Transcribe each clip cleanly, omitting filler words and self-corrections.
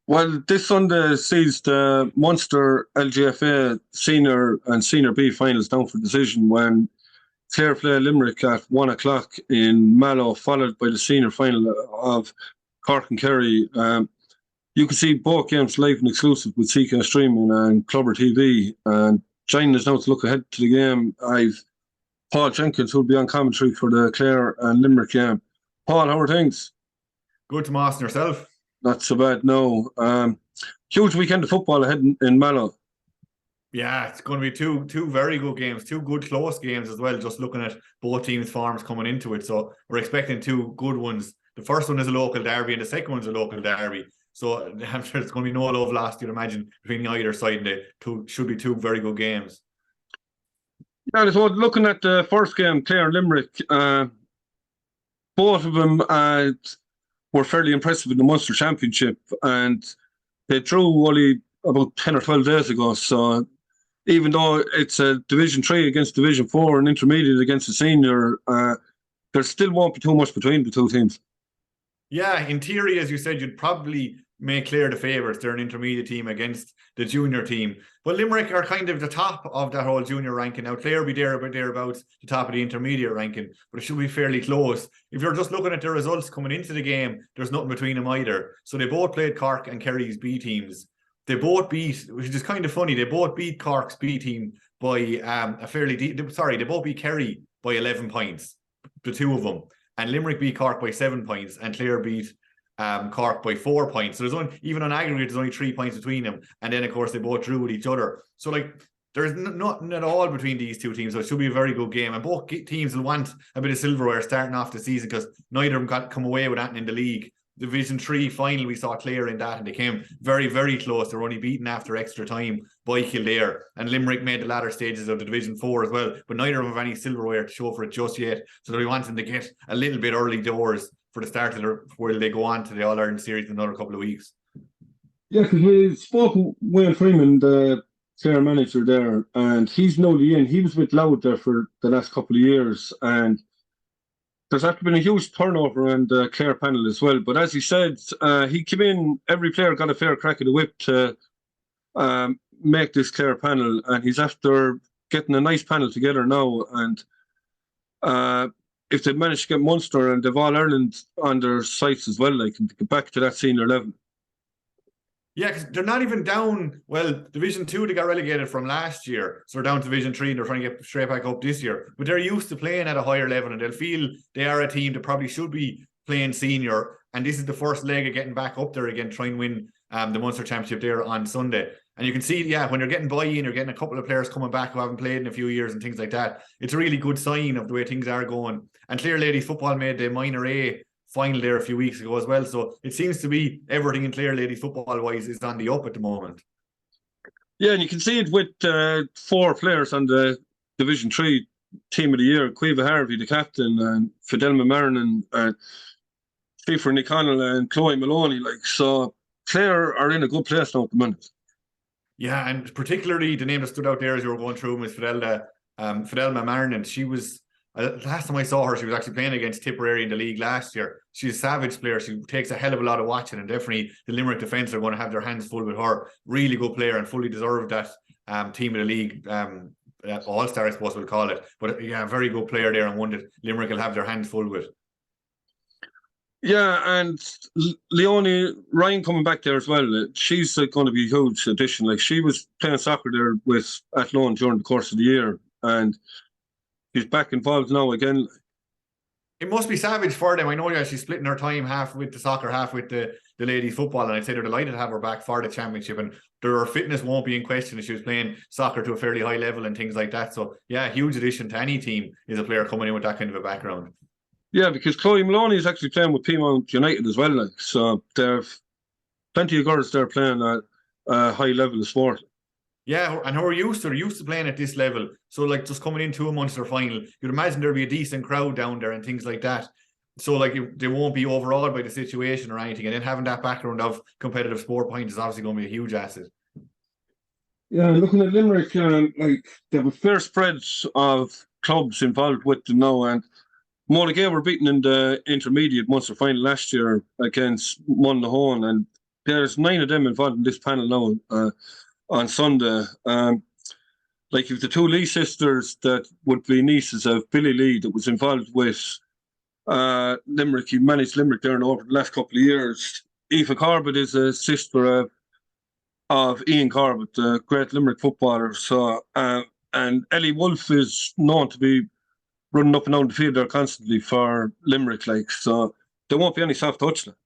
Well, this Sunday sees the Munster LGFA Senior and Senior B finals down for decision when Clare play Limerick at 1 o'clock in Mallow, followed by the senior final of Cork and Kerry. You can see both games live and exclusive with CK Streaming and Clubber TV. And joining us now to look ahead to the game, I've Paul Jenkins, who'll be on commentary for the Clare and Limerick game. Paul, how are things? Good, Tomas, and yourself? Not so bad, no. Huge weekend of football ahead in Mallow. Yeah, it's going to be two very good games, two good close games as well, just looking at both teams' forms coming into it. So we're expecting two good ones. The first one is a local derby and the second one's a local derby. So I'm sure it's going to be no love lost, you'd imagine, between either side. And they should be two very good games. Yeah, so looking at the first game, Clare Limerick, both of them were fairly impressive in the Munster Championship, and they drew only about 10 or 12 days ago. So even though it's a Division 3 against Division 4 and intermediate against a senior, there still won't be too much between the two teams. Yeah, in theory, as you said, you'd probably make Clare the favourites. They're an intermediate team against the junior team. But Limerick are kind of the top of that whole junior ranking. Now, Clare will be thereabouts the top of the intermediate ranking, but it should be fairly close. If you're just looking at the results coming into the game, there's nothing between them either. So they both played Cork and Kerry's B teams. They both beat, which is kind of funny, they both beat Cork's B team by they both beat Kerry by 11 points, the two of them. And Limerick beat Cork by 7 points, and Clare beat Cork by 4 points. So even on aggregate, there's only 3 points between them. And then, of course, they both drew with each other. So, there's nothing at all between these two teams. So it should be a very good game. And both teams will want a bit of silverware starting off the season because neither of them come away with that in the league. Division 3 final, we saw Clare in that, and they came very, very close. They were only beaten after extra time by Kildare, and Limerick made the latter stages of the Division 4 as well, but neither of them have any silverware to show for it just yet. So they'll be wanting to get a little bit early doors for the start of where they go on to the All-Ireland series in another couple of weeks. Yeah, because we spoke with Wayne Freeman, the Clare manager there, and he's newly in. He was with Louth there for the last couple of years, and there's actually been a huge turnover in the Clare panel as well. But as he said, he came in, every player got a fair crack of the whip to make this Clare panel. And he's after getting a nice panel together now. And if they manage to get Munster and they've All Ireland on their sites as well, can get back to that senior level. Yeah, because they're not even down. Well, Division 2, they got relegated from last year. So they're down to Division 3 and they're trying to get straight back up this year. But they're used to playing at a higher level and they'll feel they are a team that probably should be playing senior. And this is the first leg of getting back up there again, try and win the Munster Championship there on Sunday. And you can see, when you're getting buy-in, you're getting a couple of players coming back who haven't played in a few years and things like that. It's a really good sign of the way things are going. And Clare Ladies Football made the Minor A final there a few weeks ago as well. So it seems to be everything in Clare Ladies football-wise is on the up at the moment. Yeah, and you can see it with 4 players on the Division 3 Team of the Year. Caoimhe Harvey, the captain, and Fidelma Marinin, and Fifer Niconnell and Chloe Maloney. So Clare are in a good place now at the minute. Yeah, and particularly the name that stood out there as you were going through was Fidelma Marinin. She was, last time I saw her, she was actually playing against Tipperary in the league last year. She's a savage player. She takes a hell of a lot of watching, and definitely the Limerick defence are going to have their hands full with her. Really good player and fully deserved that team of the league all-star, I suppose we'll call it. But yeah, very good player there, and one that Limerick will have their hands full with. Yeah, and Leonie Ryan coming back there as well. She's going to be a huge addition. She was playing soccer there with Athlone during the course of the year, and she's back involved now again. It must be savage for them. I know she's splitting her time half with the soccer, half with the ladies football, and I'd say they're delighted to have her back for the championship, and their fitness won't be in question if she was playing soccer to a fairly high level and things like that. So yeah, huge addition to any team is a player coming in with that kind of a background. Yeah, because Chloe Maloney is actually playing with Peamount United as well. So there's plenty of girls there playing at a high level of sport. Yeah, and who are used to playing at this level. So just coming into a Munster final, you'd imagine there'd be a decent crowd down there and things like that. So they won't be overawed by the situation or anything. And then having that background of competitive sport points is obviously going to be a huge asset. Yeah, looking at Limerick, they have a fair spread of clubs involved with them now, and Mulligay were beaten in the intermediate Munster final last year against Monaghan, and there's 9 of them involved in this panel now on Sunday. Like if the 2 Lee sisters that would be nieces of Billy Lee that was involved with Limerick, he managed Limerick there over the last couple of years. Aoife Corbett is a sister of Ian Corbett, the great Limerick footballer. So and Ellie Wolfe is known to be running up and down the field there constantly for Limerick, like, so there won't be any soft touch there.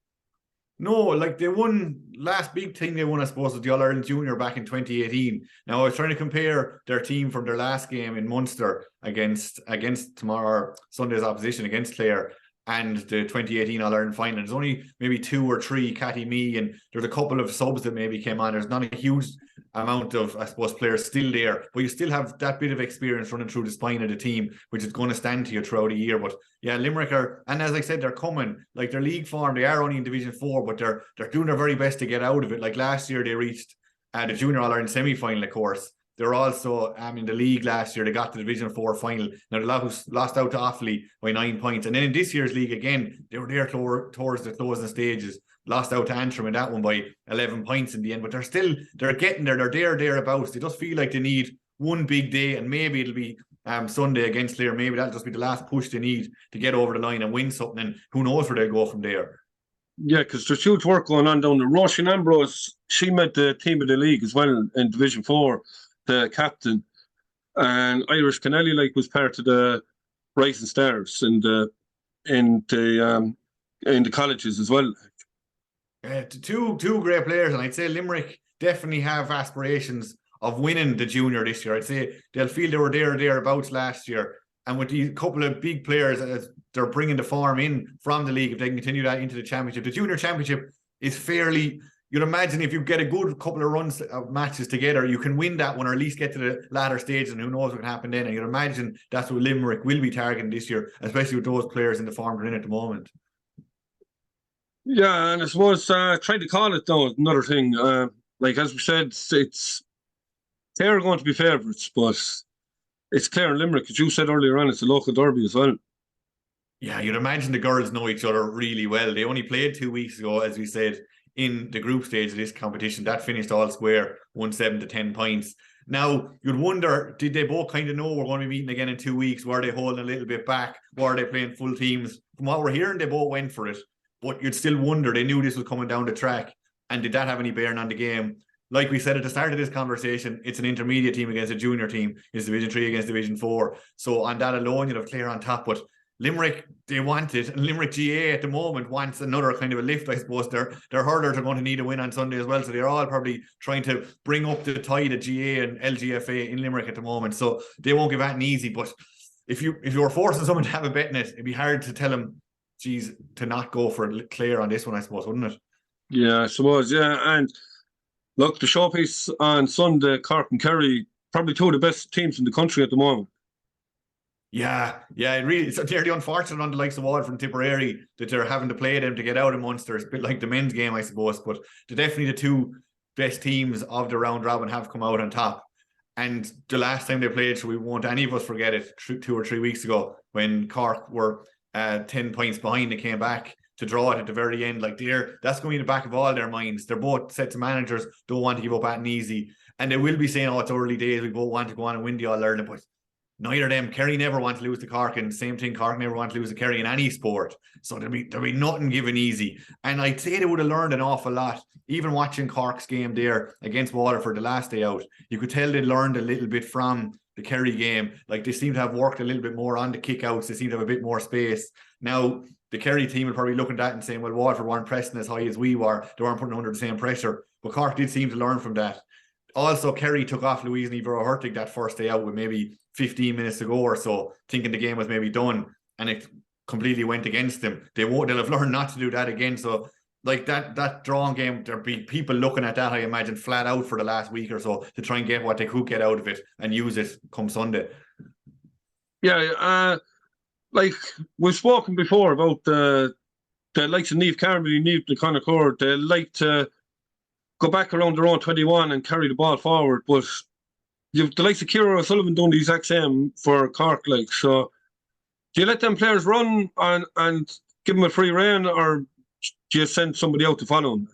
No, like they won, last big thing they won, I suppose, was the All-Ireland Junior back in 2018. Now, I was trying to compare their team from their last game in Munster against tomorrow, Sunday's opposition against Clare, and the 2018 All-Ireland final. There's only maybe 2 or 3, Catty Me, and there's a couple of subs that maybe came on. There's not a huge amount of, I suppose, players still there, but you still have that bit of experience running through the spine of the team, which is going to stand to you throughout the year. But yeah, Limerick are, and as I said, they're coming, like their league form, they are only in Division 4, but they're doing their very best to get out of it. Like last year, they reached the Junior All-Ireland semi-final, of course. They're also in the league last year. They got to the Division 4 final. Now, they lost out to Offaly by 9 points. And then in this year's league, again, they were there towards the closing stages. Lost out to Antrim in that one by 11 points in the end. But they're getting there. They're thereabouts. They just feel like they need one big day. And maybe it'll be Sunday against Clare. Maybe that'll just be the last push they need to get over the line and win something. And who knows where they'll go from there. Yeah, because there's huge work going on down there. Roisin Ambrose, she made the team of the league as well in Division 4. The captain, and Irish Kennelly was part of the Rising Stars in the colleges as well. Two great players, and I'd say Limerick definitely have aspirations of winning the junior this year. I'd say they'll feel they were thereabouts last year, and with these couple of big players, as they're bringing the form in from the league, if they can continue that into the championship. The junior championship is fairly. You'd imagine if you get a good couple of runs of matches together, you can win that one or at least get to the latter stage, and who knows what can happen then. And you'd imagine that's what Limerick will be targeting this year, especially with those players in the form they're in at the moment. Yeah, and I suppose trying to call it though, another thing. Like as we said, it's Clare are going to be favourites, but it's Clare and Limerick, as you said earlier on, it's a local derby as well. Yeah, you'd imagine the girls know each other really well. They only played 2 weeks ago, as we said, in the group stage of this competition. That finished all square, 1-7 to 10 points. Now, you'd wonder, did they both kind of know we're going to be meeting again in 2 weeks? Were they holding a little bit back? Were they playing full teams? From what we're hearing, they both went for it. But you'd still wonder, they knew this was coming down the track. And did that have any bearing on the game? Like we said at the start of this conversation, it's an intermediate team against a junior team. It's Division 3 against Division 4. So on that alone, you'd have Clare on top. But Limerick, they want it, and Limerick GA at the moment wants another kind of a lift, I suppose. Their hurlers are going to need a win on Sunday as well, so they're all probably trying to bring up the tide of GA and LGFA in Limerick at the moment, so they won't give that an easy. But if you were forcing someone to have a bet in it, it'd be hard to tell them, geez, to not go for Clare on this one, I suppose, wouldn't it? Yeah, I suppose, yeah. And look, the showpiece on Sunday, Cork and Kerry, probably 2 of the best teams in the country at the moment. Yeah, it's nearly unfortunate on the likes of Waterford and Tipperary that they're having to play them to get out of Munster. It's a bit like the men's game, I suppose, but they're definitely the 2 best teams of the round robin have come out on top. And the last time they played, so we won't any of us forget it, 2 or 3 weeks ago when Cork were 10 points behind, they came back to draw it at the very end. Like that's going to be in the back of all their minds. They're both sets of managers, don't want to give up at an easy, and they will be saying, oh, it's early days, we both want to go on and win the All-Ireland, but neither of them. Kerry never want to lose to Cork, and same thing, Cork never want to lose to Kerry in any sport. So there'll be nothing given easy. And I'd say they would have learned an awful lot. Even watching Cork's game there against Waterford the last day out, you could tell they learned a little bit from the Kerry game. Like they seem to have worked a little bit more on the kick-outs. They seem to have a bit more space. Now, the Kerry team will probably look at that and saying, well, Waterford weren't pressing as high as we were. They weren't putting under the same pressure. But Cork did seem to learn from that. Also, Kerry took off Louise and Eva Hurtig that first day out with maybe 15 minutes to go or so, thinking the game was maybe done, and it completely went against them. They'll have learned not to do that again. So like that drawn game, there'll be people looking at that, I imagine, flat out for the last week or so to try and get what they could get out of it and use it come Sunday. Yeah, like we've spoken before about the likes of Niamh Carmody, Niamh Conachord, they like to go back around their own 21 and carry the ball forward, but you've the likes of Ciara O'Sullivan doing the exact same for Cork, like, so do you let them players run and give them a free rein, or do you send somebody out to follow them?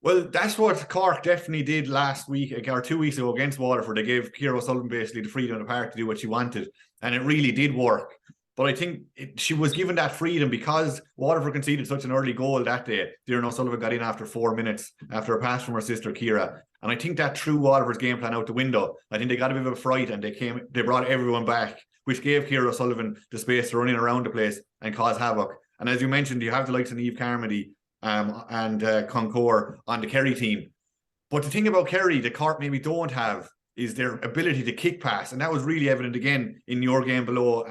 Well, that's what Cork definitely did last week or 2 weeks ago against Waterford. They gave Ciara O'Sullivan basically the freedom in the park to do what she wanted, and it really did work. But I think she was given that freedom because Waterford conceded such an early goal that day. Ciara O'Sullivan got in after 4 minutes after a pass from her sister Ciara. And I think that threw Waterford's game plan out the window. I think they got a bit of a fright and they brought everyone back, which gave Ciara O'Sullivan the space to run in around the place and cause havoc. And as you mentioned, you have the likes of Niamh Carmody and Concord on the Kerry team. But the thing about Kerry, the Cork maybe don't have, is their ability to kick pass. And that was really evident again in your game below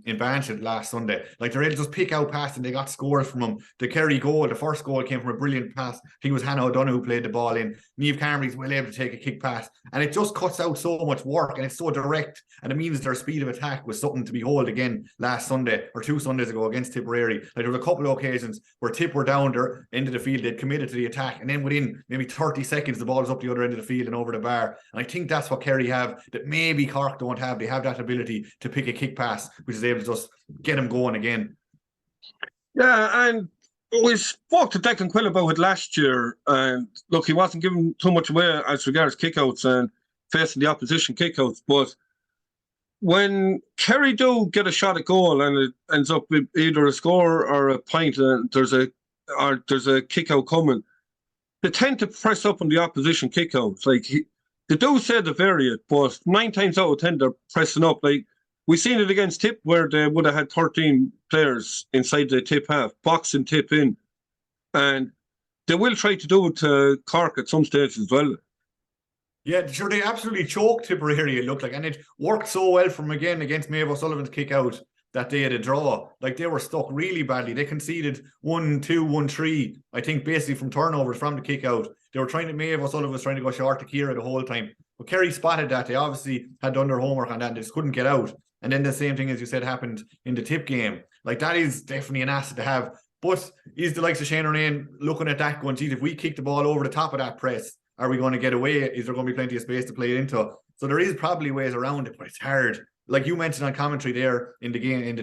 in Banshee last Sunday. Like they're able to just pick out pass and they got scores from them. The Kerry goal, the first goal came from a brilliant pass. I think it was Hannah O'Donoghue who played the ball in. Niamh Carmody's well able to take a kick pass. And it just cuts out so much work and it's so direct. And it means their speed of attack was something to behold again last Sunday or 2 Sundays ago against Tipperary. Like there was a couple of occasions where Tip were down there into the field, they'd committed to the attack. And then within maybe 30 seconds, the ball was up the other end of the field and over the bar. And I think that's what Kerry have that maybe Cork don't have. They have that ability to pick a kick pass, which is able to just get them going again. Yeah, and we spoke to Declan Quill about it last year, and look, he wasn't giving too much away as regards kickouts and facing the opposition kickouts, but when Kerry do get a shot at goal and it ends up with either a score or a point and there's a kick out coming, they tend to press up on the opposition kickouts. Like they do say they vary it, but 9 times out of 10 they're pressing up. Like we've seen it against Tipp where they would have had 13 players inside the Tipp half, boxing Tipp in. And they will try to do it to Cork at some stage as well. Yeah, sure, they absolutely choked Tipperary, it looked like. And it worked so well from again against Maeve O'Sullivan's kick out that they had a draw. Like they were stuck really badly. They conceded 1-2, 1-3, I think basically from turnovers from the kick out. They were trying to, Maeve O'Sullivan was trying to go short to Ciara the whole time. But Kerry spotted that. They obviously had done their homework on that and they just couldn't get out. And then the same thing, as you said, happened in the Tipp game. Like that is definitely an asset to have. But is the likes of Shane O'Neill looking at that going, geez, if we kick the ball over the top of that press, are we going to get away? Is there going to be plenty of space to play it into? So there is probably ways around it, but it's hard. Like you mentioned on commentary there in the game, in the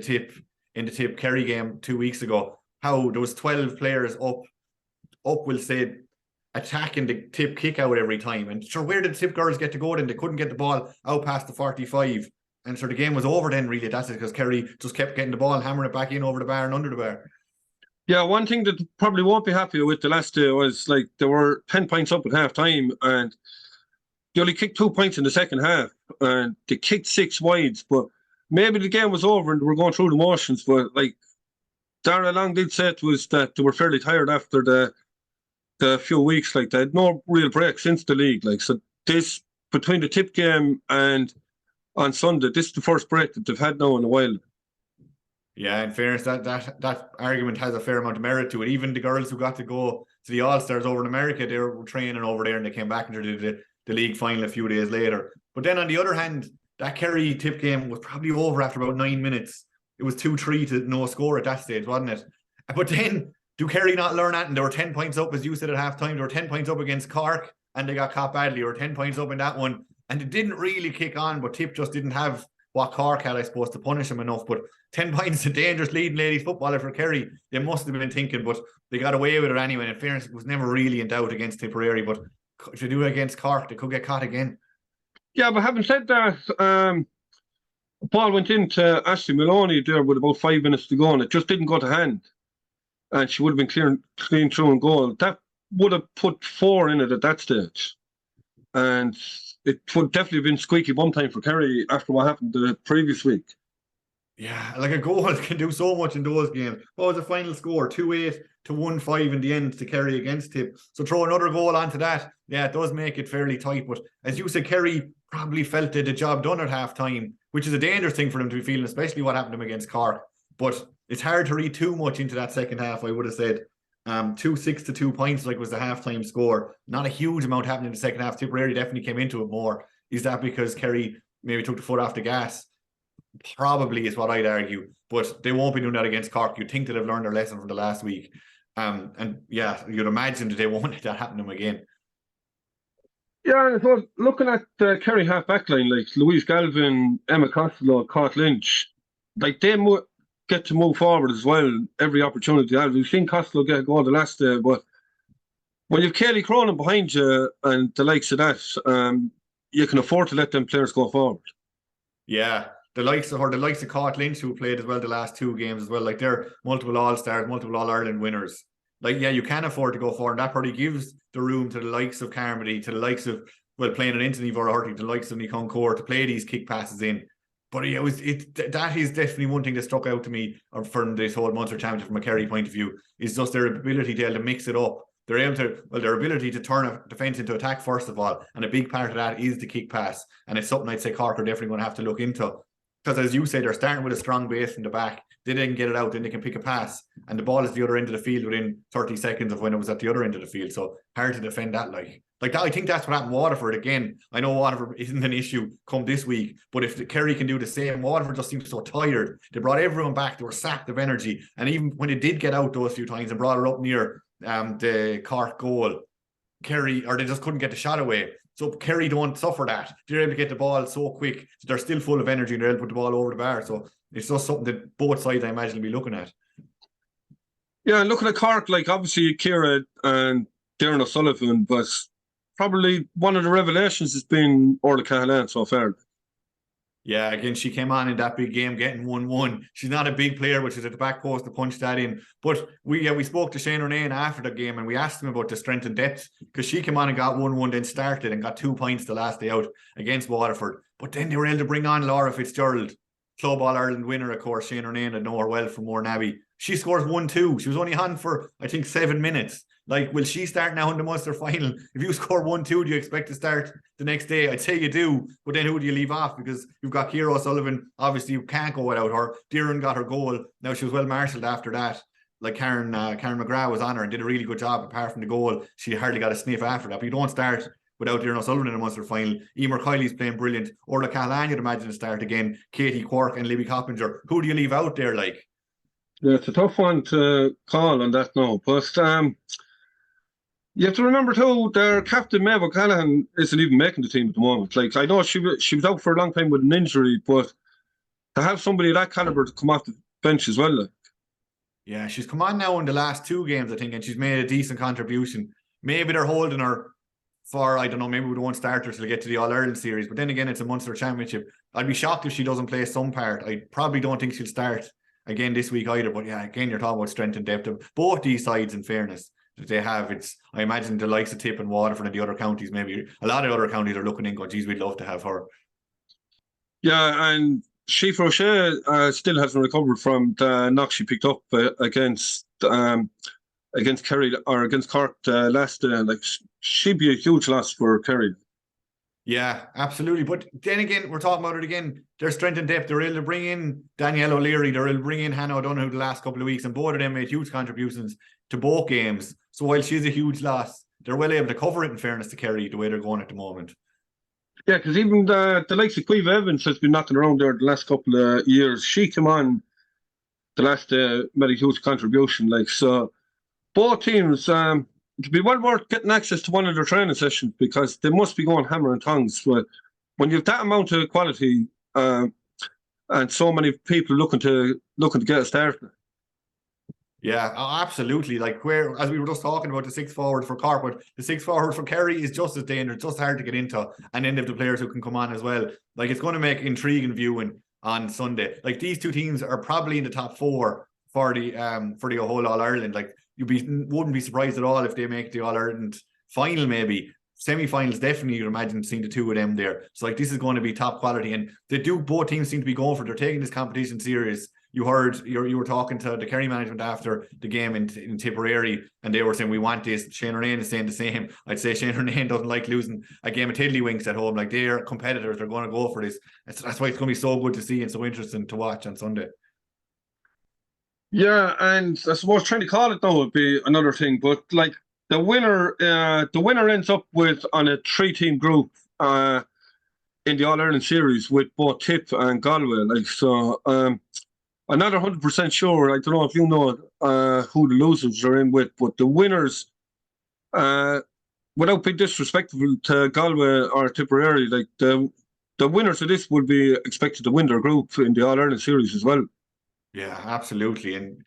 Tipp Kerry game 2 weeks ago, how there was 12 players up, we'll say, attacking the Tipp kick out every time. And sure, where did the Tipp girls get to go then? They couldn't get the ball out past the 45. And so the game was over then, really. That's it, because Kerry just kept getting the ball and hammering it back in over the bar and under the bar. Yeah, one thing that probably won't be happy with the last day was like they were 10 points up at half time and they only kicked 2 points in the second half and they kicked 6 wides, but maybe the game was over and they were going through the motions. But like Darragh Long did say to us that they were fairly tired after the few weeks. Like they had no real break since the league. Like so this between the Tipp game and on Sunday, this is the first break that they've had now in a while. Yeah, in fairness, that argument has a fair amount of merit to it. Even the girls who got to go to the All-Stars over in America, they were training over there and they came back and did the league final a few days later. But then on the other hand, that Kerry Tipp game was probably over after about 9 minutes. It was 2-3 to no score at that stage, wasn't it? But then, do Kerry not learn that? And they were 10 points up, as you said at half-time. They were 10 points up against Cork and they got caught badly. They were 10 points up in that one. And it didn't really kick on, but Tipp just didn't have what Cork had, I suppose, to punish him enough. But 10 points, a dangerous leading ladies footballer for Kerry. They must have been thinking, but they got away with it anyway. And in fairness, it was never really in doubt against Tipperary. But if you do it against Cork, they could get caught again. Yeah, but having said that, ball went into Ashley Maloney there with about 5 minutes to go, and it just didn't go to hand. And she would have been clean through and goal. That would have put 4 in it at that stage. And it would definitely have been squeaky bum time for Kerry after what happened the previous week. Yeah, like a goal can do so much in those games. What was the final score? 2-8 to 1-5 in the end to Kerry against Tipp. So throw another goal onto that. Yeah, it does make it fairly tight. But as you said, Kerry probably felt they had the job done at half time, which is a dangerous thing for them to be feeling, especially what happened to them against Cork. But it's hard to read too much into that second half, I would have said. 2-6 to 2 points, like was the halftime score. Not a huge amount happened in the second half. Tipperary definitely came into it more. Is that because Kerry maybe took the foot off the gas? Probably is what I'd argue. But they won't be doing that against Cork. You'd think that they've learned their lesson from the last week. And yeah, you'd imagine that they won't let that happen to them again. Yeah, so looking at the Kerry half back line, like Louise Galvin, Emma Costello, Cait Lynch, like they get to move forward as well every opportunity. We've seen Costello get a goal the last day, but when you've Kelly Cronin behind you and the likes of that, you can afford to let them players go forward. Yeah. The likes of Caught Lynch, who played as well the last 2 games as well, like they're multiple All-Stars, multiple All-Ireland winners. Like, yeah, you can afford to go forward, and that probably gives the room to the likes of Carmody, to the likes of, well, playing it into Nivora Hurtig, to the likes of Nicon Core to play these kick passes in. But that is definitely one thing that stuck out to me from this whole Munster Championship from a Kerry point of view, is just their ability to be able to mix it up. They're able to, well, their ability to turn a defence into attack first of all, and a big part of that is the kick pass, and it's something I'd say Cork are definitely going to have to look into. Because as you say, they're starting with a strong base in the back. They didn't get it out, then they can pick a pass, and the ball is the other end of the field within 30 seconds of when it was at the other end of the field. So hard to defend that. Like that, I think that's what happened to Waterford again. I know Waterford isn't an issue come this week, but if the Kerry can do the same, Waterford just seems so tired. They brought everyone back. They were sapped of energy, and even when they did get out those few times and brought it up near the Cork goal, Kerry, or they just couldn't get the shot away. So Kerry don't suffer that. They're able to get the ball so quick. So they're still full of energy and they're able to put the ball over the bar. So it's just something that both sides, I imagine, will be looking at. Yeah, and looking at Cork, like obviously Ciara and Darren O'Sullivan, but probably one of the revelations has been Orla Cahalan so far. Yeah, again, she came on in that big game getting 1-1. She's not a big player, but she's at the back post to punch that in. But we spoke to Shane Ronayne after the game and we asked him about the strength and depth, because she came on and got 1-1, then started and got 2 points the last day out against Waterford. But then they were able to bring on Laura Fitzgerald, Club All-Ireland winner, of course. Shane Ronayne had know her well from Mourneabbey. She scores 1-2. She was only on for, I think, 7 minutes. Like, will she start now in the Munster final? If you score 1-2, do you expect to start the next day? I'd say you do, but then who do you leave off? Because you've got Ciara O'Sullivan. Obviously, you can't go without her. Darren got her goal. Now, she was well marshalled after that. Like Karen McGrath was on her and did a really good job. Apart from the goal, she hardly got a sniff after that. But you don't start without Darren O'Sullivan in the Munster final. Emer Kiley's playing brilliant. Orla Cahalan, you'd imagine, to start again. Katie Quirk and Libby Coppinger. Who do you leave out there, like? Yeah, it's a tough one to call on that now. But you have to remember too, their captain Maeve O'Callaghan isn't even making the team at the moment. Like, I know she was out for a long time with an injury, but to have somebody of that caliber to come off the bench as well. Like. Yeah, she's come on now in the last 2 games, I think, and she's made a decent contribution. Maybe they're holding her for, I don't know, maybe we won't start her till they get to the All-Ireland series. But then again, it's a Munster Championship. I'd be shocked if she doesn't play some part. I probably don't think she'll start again this week either. But yeah, again, you're talking about strength and depth of both these sides, in fairness, that they have. It's, I imagine, the likes of Tipp and Waterford and the other counties, maybe a lot of other counties are looking in going, geez, we'd love to have her. Yeah, and Sheaf Roche still hasn't recovered from the knock she picked up against Kerry, or against Cork last day. Like, she'd be a huge loss for Kerry. Yeah, absolutely. But then again, we're talking about it again. Their strength and depth. They're able to bring in Danielle O'Leary. They're able to bring in Hannah O'Donoghue the last couple of weeks, and both of them made huge contributions to both games. So while she's a huge loss, they're well able to cover it, in fairness to Kerry, the way they're going at the moment. Yeah, because even the likes of Quiva Evans has been knocking around there the last couple of years. She came on the last made a huge contribution. Like, so both teams, it'd be well worth getting access to one of their training sessions, because they must be going hammer and tongs. But when you've that amount of quality and so many people looking to get a start. Yeah, absolutely. Like, where, as we were just talking about the 6 forward for Cork, but the 6 forward for Kerry is just as dangerous, just hard to get into, and then they have the players who can come on as well. Like, it's going to make intriguing viewing on Sunday. Like, these 2 teams are probably in the top 4 for the whole All Ireland. Like, wouldn't be surprised at all if they make the All Ireland final, maybe semi-finals. Definitely, you'd imagine seeing the 2 of them there. So like, this is going to be top quality, and both teams seem to be going for it. They're taking this competition serious. You heard, you were talking to the Kerry management after the game in Tipperary, and they were saying, we want this. Shane Ronayne is saying the same. I'd say Shane Ronayne doesn't like losing a game of Tiddlywinks at home. Like, they're competitors. They're going to go for this. That's why it's going to be so good to see and so interesting to watch on Sunday. Yeah, and I suppose trying to call it now would be another thing. But like, the winner ends up with on a 3-team group in the All Ireland series with both Tipp and Galway. Like, so I'm not 100% sure. I don't know if you know who the losers are in with, but the winners, without being disrespectful to Galway or Tipperary, like the winners of this would be expected to win their group in the All Ireland series as well. Yeah, absolutely. And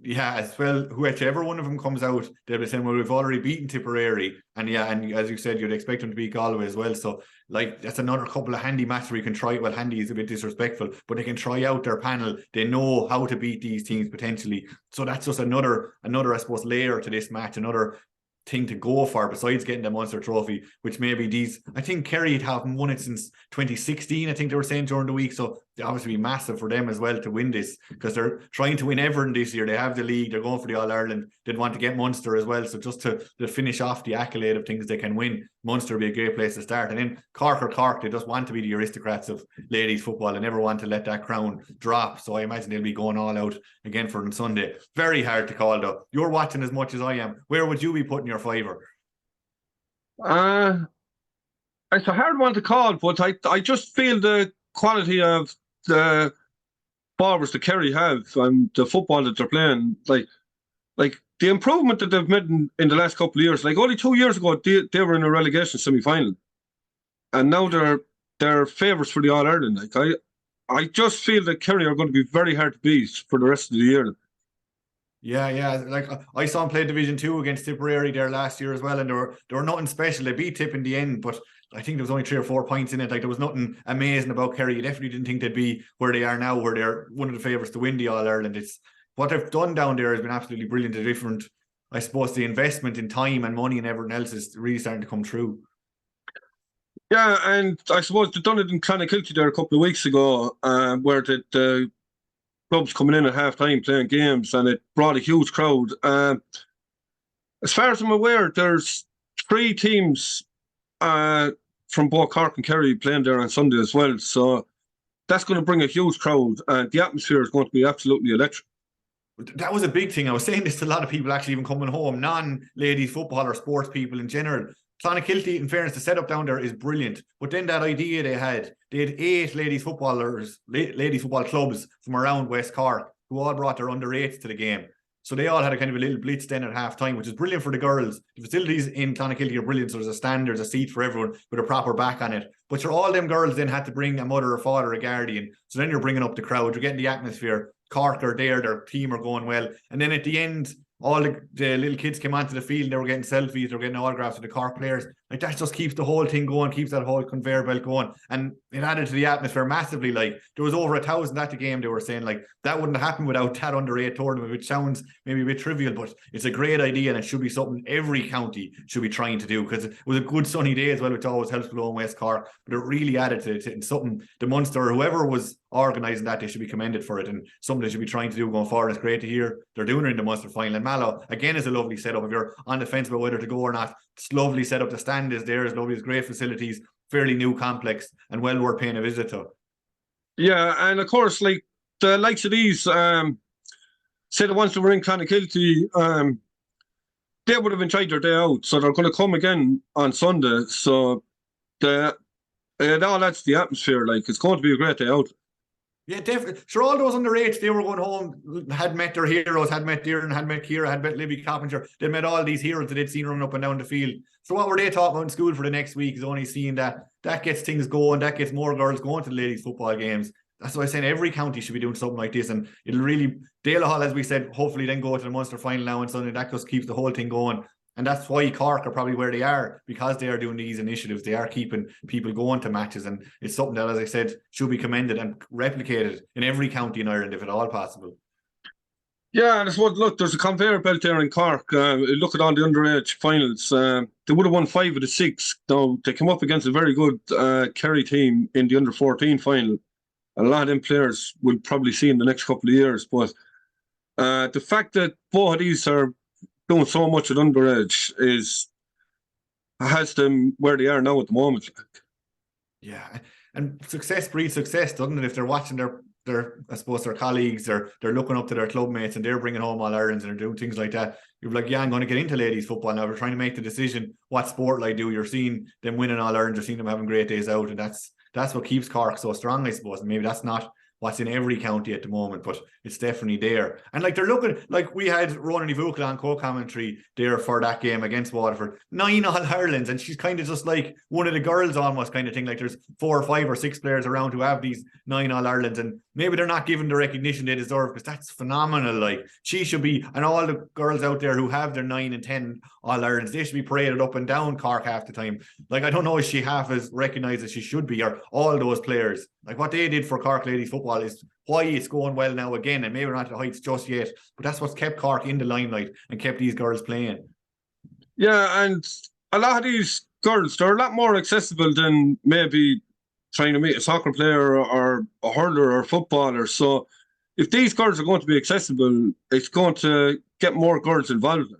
yeah, as well, whichever one of them comes out, they'll be saying, well, we've already beaten Tipperary. And yeah, and as you said, you'd expect them to beat Galway as well. So, like, that's another couple of handy matches where you can try. Well, handy is a bit disrespectful, but they can try out their panel. They know how to beat these teams potentially. So that's just another, I suppose, layer to this match, another thing to go for besides getting the Munster trophy, which maybe these, I think Kerry haven't won it since 2016, I think they were saying during the week, so they obviously be massive for them as well to win this, because they're trying to win everything this year. They have the league, they're going for the All-Ireland, they'd want to get Munster as well, so just to finish off the accolade of things they can win, Munster would be a great place to start. And then Cork, they just want to be the aristocrats of ladies football and never want to let that crown drop, so I imagine they'll be going all out again for on Sunday. Very hard to call though. You're watching as much as I am. Where would you be putting your fiver? It's a hard one to call, but I just feel the quality of the forwards that Kerry have and the football that they're playing, like the improvement that they've made in the last couple of years. Like only 2 years ago, they were in a relegation semi-final, and now they're favourites for the All-Ireland. Like I just feel that Kerry are going to be very hard to beat for the rest of the year. Yeah. Like I saw them play Division 2 against Tipperary there last year as well, and they were nothing special. They beat Tipp in the end, but I think there was only 3 or 4 points in it. Like there was nothing amazing about Kerry. You definitely didn't think they'd be where they are now, where they're one of the favourites to win the All-Ireland. It's what they've done down there has been absolutely brilliant. The different, I suppose, the investment in time and money and everything else is really starting to come true. Yeah, and I suppose they done it in Clonakilty there a couple of weeks ago, where the clubs coming in at half time playing games, and it brought a huge crowd. As far as I'm aware, there's 3 teams from both Cork and Kerry playing there on Sunday as well. So that's going to bring a huge crowd, and the atmosphere is going to be absolutely electric. That was a big thing. I was saying this to a lot of people actually even coming home, non-ladies football or sports people in general. Clonakilty, in fairness, the setup down there is brilliant. But then that idea they had 8 ladies football clubs from around West Cork who all brought their under-8s to the game. So they all had a kind of a little blitz then at half time, which is brilliant for the girls. The facilities in Clonakilty are brilliant. So there's a stand, there's a seat for everyone with a proper back on it. But all them girls then had to bring a mother or father, a guardian. So then you're bringing up the crowd, you're getting the atmosphere. Cork are there, their team are going well. And then at the end, all the little kids came onto the field and they were getting selfies, they were getting autographs of the Cork players. Like that just keeps the whole thing going, keeps that whole conveyor belt going. And it added to the atmosphere massively. Like there was over 1,000 at the game. They were saying like that wouldn't have happened without that under-8 tournament, which sounds maybe a bit trivial, but it's a great idea and it should be something every county should be trying to do, because it was a good sunny day as well, which always helps below in West Cork. But it really added to it and something the Munster, whoever was organising that, they should be commended for it and something they should be trying to do going forward. It's great to hear they're doing it in the Munster final. And Mallow again is a lovely setup. If you're on the fence about whether to go or not, it's lovely setup. The stand is there, it's lovely, it's great facilities, fairly new complex, and well worth paying a visit to. Yeah, and of course, like the likes of these, say the ones that were in Clonakilty, they would have enjoyed their day out, so they're going to come again on Sunday. So it all adds to the atmosphere. Like it's going to be a great day out. Yeah, definitely. Sure, all those under-8s, they were going home, had met their heroes, had met Dearn, had met Kira, had met Libby Coppinger. They met all these heroes that they'd seen running up and down the field. So what were they taught about in school for the next week is only seeing that gets things going, that gets more girls going to the ladies' football games. That's why I'm saying every county should be doing something like this. And it'll really, Dale Hall, as we said, hopefully then go to the Munster final now on Sunday. That just keeps the whole thing going. And that's why Cork are probably where they are, because they are doing these initiatives. They are keeping people going to matches. And it's something that, as I said, should be commended and replicated in every county in Ireland, if at all possible. Yeah, and I suppose, look, there's a conveyor belt there in Cork. Look at all the underage finals. They would have won 5 of the 6. Now, they came up against a very good Kerry team in the under-14 final. A lot of them players we'll probably see in the next couple of years. But the fact that both of these are doing so much at underage has them where they are now at the moment. Yeah, and success breeds success, doesn't it? If they're watching their I suppose their colleagues, they're looking up to their club mates and they're bringing home All-Irelands and they're doing things like that. You're like, yeah, I'm going to get into ladies football now. We're trying to make the decision, what sport will I do? You're seeing them winning All-Irelands, you're seeing them having great days out, and that's what keeps Cork so strong, I suppose. And maybe that's not what's in every county at the moment, but it's definitely there. And like they're looking, like we had Ronan Ivukla on co-commentary there for that game against Waterford, 9 All-Irelands, and she's kind of just like one of the girls almost kind of thing. Like there's 4 or 5 or 6 players around who have these 9 All-Irelands, and maybe they're not given the recognition they deserve, because that's phenomenal. Like, she should be, and all the girls out there who have their 9 and 10 All-Irelands, they should be paraded up and down Cork half the time. Like, I don't know if she half as recognised as she should be, or all those players. Like, what they did for Cork ladies football is why it's going well now again, and maybe we're not at the heights just yet, but that's what's kept Cork in the limelight and kept these girls playing. Yeah, and a lot of these girls, they're a lot more accessible than maybe trying to meet a soccer player or a hurler or a footballer. So if these girls are going to be accessible, it's going to get more girls involved.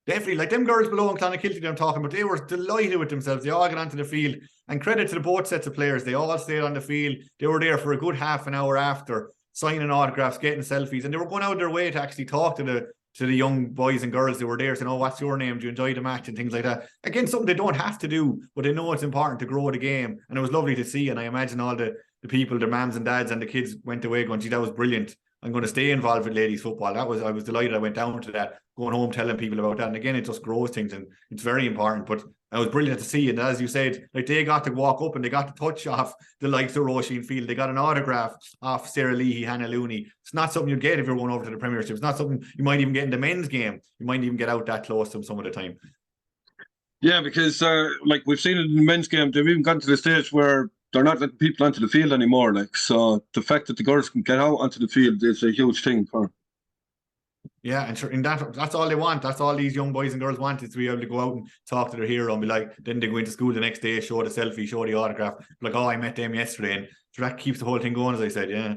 Definitely, like them girls below in Clonakilty that I'm talking about, they were delighted with themselves. They all got onto the field, and credit to the both sets of players. They all stayed on the field. They were there for a good half an hour after, signing autographs, getting selfies, and they were going out of their way to actually talk to the young boys and girls that were there, saying, "Oh, what's your name? Do you enjoy the match?" and things like that. Again, something they don't have to do, but they know it's important to grow the game. And it was lovely to see. And I imagine all the people, their mums and dads and the kids went away going, "Gee, that was brilliant. I'm going to stay involved with ladies football." I was delighted. I went down to that, going home telling people about that. And again, it just grows things, and it's very important. But it was brilliant to see. And as you said, like, they got to walk up and they got to touch off the likes of Roisin Field. They got an autograph off Sarah Leahy, Hannah Looney. It's not something you'd get if you're going over to the Premiership. It's not something you might even get in the men's game. You might even get out that close to them some of the time. Yeah, because like we've seen it in the men's game, they've even gotten to the stage where they're not letting people onto the field anymore. Like, so the fact that the girls can get out onto the field is a huge thing for them. Yeah, and sure, that's all they want. That's all these young boys and girls want, is to be able to go out and talk to their hero and be like, then they go into school the next day, show the selfie, show the autograph, like, "Oh, I met them yesterday." And so that keeps the whole thing going, as I said. Yeah.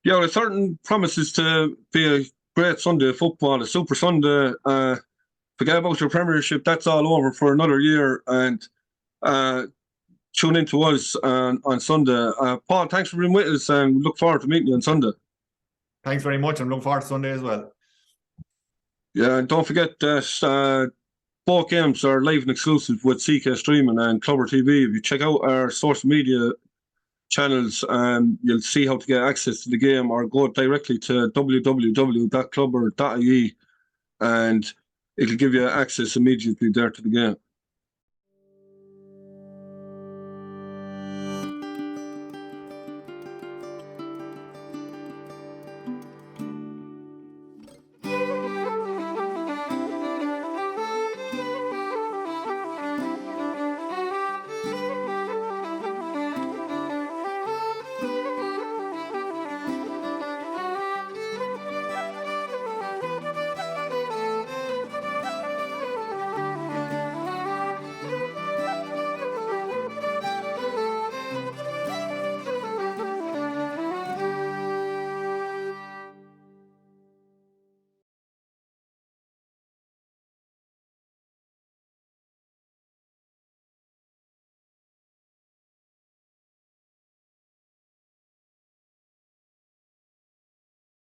Yeah, well, it certainly promises to be a great Sunday of football, a super Sunday. Forget about your Premiership, that's all over for another year. And tune in to us on Sunday. Paul, thanks for being with us, and look forward to meeting you on Sunday. Thanks very much. I'm looking forward to Sunday as well. Yeah, and don't forget that both games are live and exclusive with CK Streaming and Clubber TV. If you check out our social media channels, you'll see how to get access to the game, or go directly to www.clubber.ie, and it'll give you access immediately there to the game.